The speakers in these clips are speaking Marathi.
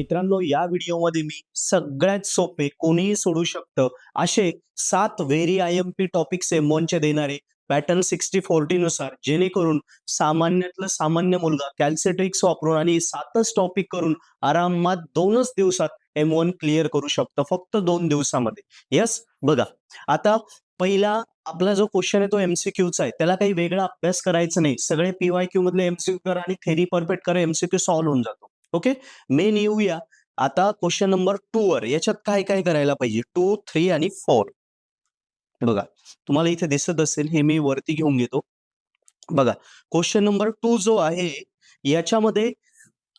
मित्रांनो, या व्हिडिओमध्ये मी सगळ्यात सोपे कोणीही सोडू शकतं असे 7 व्हेरी आय-एम-पी टॉपिक्स M1 चे देणारे पॅटर्न 60-40 नुसार, जेणेकरून सामान्यातला सामान्य मुलगा कॅल्सी वापरून आणि 7च टॉपिक करून आरामात 2च दिवसात M1 क्लिअर करू शकतं, फक्त 2 दिवसामध्ये. येस, बघा आता पहिला आपला जो क्वेश्चन आहे तो MCQचा आहे. त्याला काही वेगळा अभ्यास करायचा नाही. सगळे PYQ मधले MCQ करा आणि थेरी परफेक्ट करा, MCQ सॉल्व्ह होऊन जातो. ओके, मेन येऊया आता क्वेश्चन नंबर 2 वर. याच्यात काय काय करायला पाहिजे? 2, 3 आणि 4. बघा, तुम्हाला इथे दिसत असेल, हे मी वरती घेऊन घेतो. बघा, क्वेश्चन नंबर 2 जो आहे याच्यामध्ये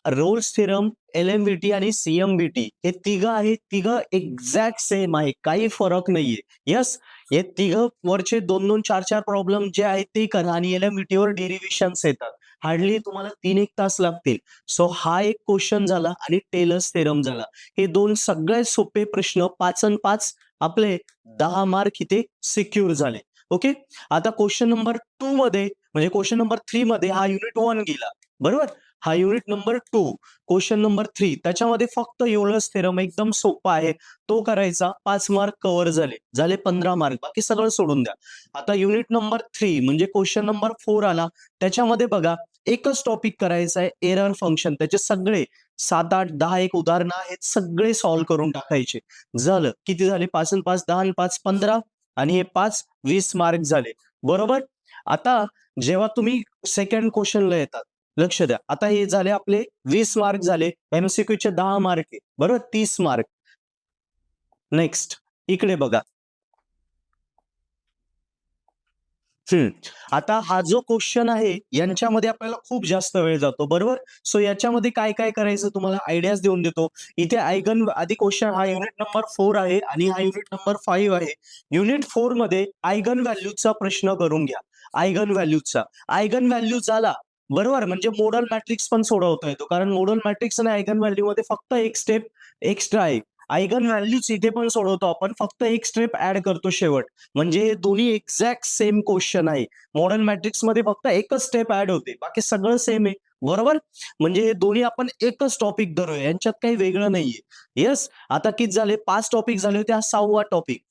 रोल्स थेरम, LMVT आणि CMVT हे तिघं आहेत. तिघं एक्झॅक्ट सेम आहे, काही फरक नाहीये. यस, हे तिघं वरचे 2-2, 4-4 प्रॉब्लेम जे आहेत ते करा आणि LMVT वर डेरिव्हेशन्स येतात. हार्डली तुम्हाला 3-1 तास लागतील. सो हा एक क्वेश्चन झाला आणि टेलर्स थेरम झाला. हे दोन सगळ्यात सोपे प्रश्न 5 आणि 5 आपले 10 मार्क इथे सिक्युअर झाले. ओके, आता क्वेश्चन नंबर 2 मध्ये म्हणजे क्वेश्चन नंबर 3 मध्ये हा युनिट 1 गेला, बरोबर. हा युनिट नंबर 2, क्वेश्चन नंबर 3 त्याच्यामध्ये फक्त युलर्स थेरम एकदम सोपा आहे, तो करायचा. 5 मार्क कव्हर झाले 15 मार्क, बाकी सगळं सोडून द्या. आता युनिट नंबर 3 म्हणजे क्वेश्चन नंबर 4 आला. त्याच्यामध्ये बघा, एकच टॉपिक करायचा आहे, एरर फंक्शन. त्याचे सगळे 7, 8, 10 एक उदाहरणं आहेत, सगळे सॉल्व्ह करून टाकायचे. झालं, किती झाले? 5 आणि 5 10 आणि 5 15 आणि हे 5 20 मार्क झाले, बरोबर. आता जेव्हा तुम्ही सेकंड क्वेश्चनला येतात, लक्ष द्या. आता हे झाले आपले 20 मार्क झाले. MCQ चे 10 मार्क आहे, बरोबर, 30 मार्क. नेक्स्ट इकडे बघा. आता हा जो क्वेश्चन आहे यांच्यामध्ये आपल्याला खूप जास्त वेळ जातो, बरोबर. सो याच्यामध्ये काय काय करायचं तुम्हाला आयडियाज देऊन देतो. इथे आयगन आधी क्वेश्चन, हा युनिट नंबर 4 आहे आणि हा युनिट नंबर 5 आहे. युनिट 4 मध्ये आयगन व्हॅल्यूचा प्रश्न करून घ्या. आयगन व्हॅल्यू झाला, बरोबर, म्हणजे मॉडल मॅट्रिक्स पण सोडवता येतो, कारण मॉडल मॅट्रिक्स आणि आयगन व्हॅल्यू मध्ये फक्त एक स्टेप एक्स्ट्रा आहे. आयगन व्हॅल्यूज इथे पण सोडवतो आपण, फक्त एक स्टेप ऍड करतो शेवट. म्हणजे हे दोन्ही एक्झॅक्ट सेम क्वेश्चन आहे. मॉडर्न मॅट्रिक्स मध्ये फक्त एकच स्टेप ऍड होते, बाकी सगळं सेम आहे, बरोबर. म्हणजे हे दोन्ही आपण एकच टॉपिक धरूया, यांच्यात काही वेगळं नाहीये. येस, आता किती झाले? 5 टॉपिक झाले होते, हा 6वा टॉपिक.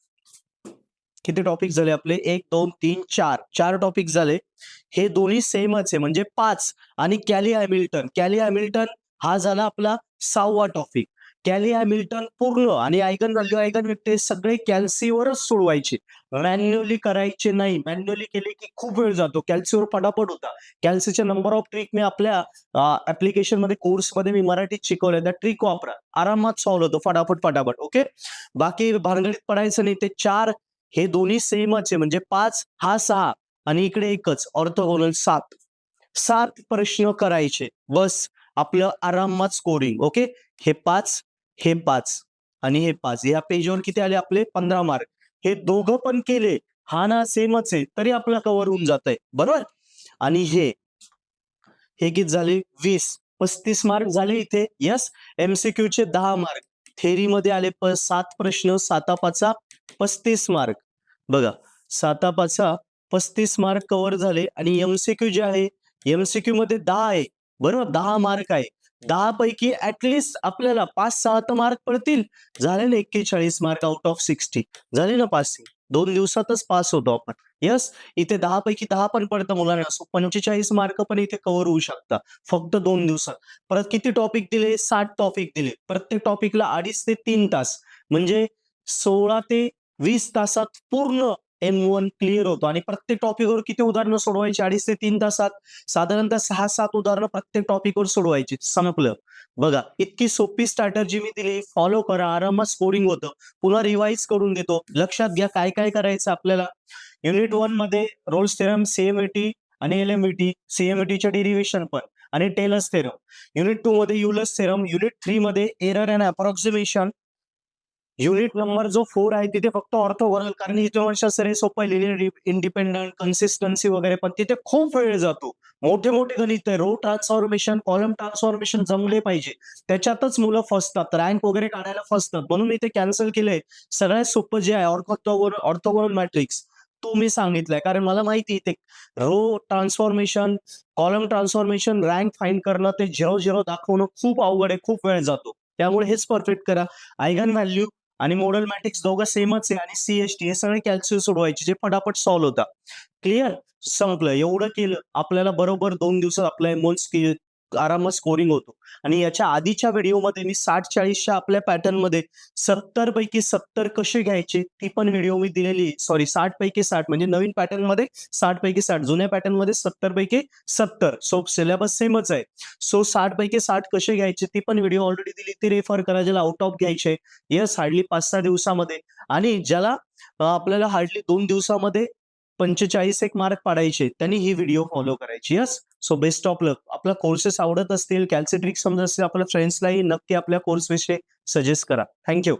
किती टॉपिक झाले आपले? 1 2 3 4 4 टॉपिक झाले. हे दोन्ही सेमच आहे, म्हणजे 5. आणि कॅली हॅमिल्टन हा झाला आपला 6वा टॉपिक. कॅली हॅमिल्टन पूर्ण आणि आयगन व्हॅल्यू, आयगन वेक्टर सगळे कॅल्सीवरच सोडवायचे, मॅन्युअली करायचे नाही. मॅन्युअली केले की खूप वेळ जातो, कॅल्सीवर पटापट होता. कॅल्सीचे नंबर ऑफ ट्रिक मी आपल्या ऍप्लिकेशन मध्ये, कोर्समध्ये मी मराठीत शिकवलंय, त्या ट्रिक वापरा, आरामात सॉल्व्ह होतो फटाफट. ओके, बाकी भानगडीत पडायचं नाही. ते 4 हे दोन्ही सेमच आहे, म्हणजे 5 हा 6 आणि इकडे एकच ऑर्थोगोनल 7. 7 प्रश्न करायचे बस, आपलं आरामात स्कोरिंग. ओके, हे 5, हे 5 आणि हे 5. या पेजवर किती आले आपले? 15 मार्क. हे दोघं पण केले, हा ना सेमच आहे, तरी आपला कव्हर होऊन जात आहे, बरोबर. आणि हे किती झाले? 20, 35 मार्क झाले इथे. यस, MCQ चे 10 मार्क. थेरी मध्ये आले 7 प्रश्न, 7-5 35 मार्क. बघा, 7-5 35 मार्क कव्हर झाले. आणि MCQ जे आहे, MCQ मध्ये 10 आहे, बरोबर, 10 मार्क आहे. 10 पैकी ऍटलिस्ट आपल्याला 5-6 तर मार्क पडतील. झाले ना 41 मार्क आउट ऑफ 60, झाले ना पासिंग. 2 दिवसातच पास होतो आपण. यस, इथे 10 पैकी 10 पण पडतं मुलांना, सो 45 मार्क पण इथे कव्हर होऊ शकतात फक्त 2 दिवसात. परत किती टॉपिक दिले? 60 टॉपिक दिले. प्रत्येक टॉपिकला 2.5 ते 3 तास, म्हणजे 16 ते 20 तासात पूर्ण M1 क्लिअर होतो. आणि प्रत्येक टॉपिकवर किती उदाहरणं सोडवायची? 2.5 ते 3 तासात साधारणतः 6-7 उदाहरणं प्रत्येक टॉपिकवर सोडवायची. संपलं. बघा, इतकी सोपी स्ट्रॅटर्जी मी दिली, फॉलो करा, आरामात स्कोरिंग होतं. पुन्हा रिवाइज करून देतो. लक्षात घ्या काय काय करायचं आपल्याला. युनिट 1 मध्ये रोल्स थेरम, CMVT आणि LMVT, CMVTचे डेरिव्हेशन पण आणि टेलर्स थेरम. युनिट 2 मध्ये युलर्स थेरम. युनिट 3 मध्ये error and approximation. Unit number जो 4 आहे तिथे फक्त ऑर्थोगोनल, कारण इथे वर्षासरे सोपं आहे, लिनियर इंडिपेंडंट, कन्सिस्टन्सी वगैरे, पण तिथे खूप वेळ जातो. मोठे मोठे गणित आहे, रो ट्रान्सफॉर्मेशन, कॉलम ट्रान्सफॉर्मेशन जमले पाहिजे, त्याच्यातच मुलं फसतात, रँक वगैरे काढायला फसतात. म्हणून मी ते कॅन्सल केलंय. सगळ्यात सोपं जे आहे ऑर्थोगोनल मॅट्रिक्स, तो मी सांगितलंय, कारण मला माहिती आहे ते row transformation, column transformation, rank find करणं, ते 0-0 दाखवणं खूप अवघड आहे, खूप वेळ जातो. त्यामुळे हेच परफेक्ट करा. आयगन व्हॅल्यू आणि मोडल मॅट्रिक्स दोघं सेमच आहे आणि सीएसटी हे सगळे कॅल्क्युलस सोडवायचे जे फटाफट सॉल्व्ह होता. क्लिअर? संपलं. एवढं केलं आपल्याला बरोबर 2 दिवसात आपला मोल्स आरामात स्कोरिंग होतो. आणि याच्या आधीच्या व्हिडिओमध्ये मी 60-40च्या आपल्या पॅटर्नमध्ये 70 पैकी 70 कसे घ्यायचे ती पण व्हिडिओ मी दिलेली. सॉरी 60 पैकी 60 म्हणजे नवीन पॅटर्नमध्ये 60 पैकी 60, जुन्या पॅटर्नमध्ये 70 पैकी 70. सो सिलेबस सेमच आहे. सो 60 पैकी 60 कसे घ्यायचे ती पण व्हिडिओ ऑलरेडी दिली, ती रेफर करा. ज्याला आउट ऑफ घ्यायचे येस हार्डली 5-6 दिवसामध्ये आणि ज्याला आपल्याला हार्डली 2 दिवसामध्ये 45 एक मार्क पाडायचे त्यांनी ही व्हिडिओ फॉलो करायची. यस. सो बेस्ट ऑफ लक. आपला कोर्सेस आवडत असतील, कॅल्सी ट्रिक्स समजत असतील, आपल्या फ्रेंड्सलाही नक्की आपल्या कोर्स विषयी सजेस्ट करा. थँक्यू.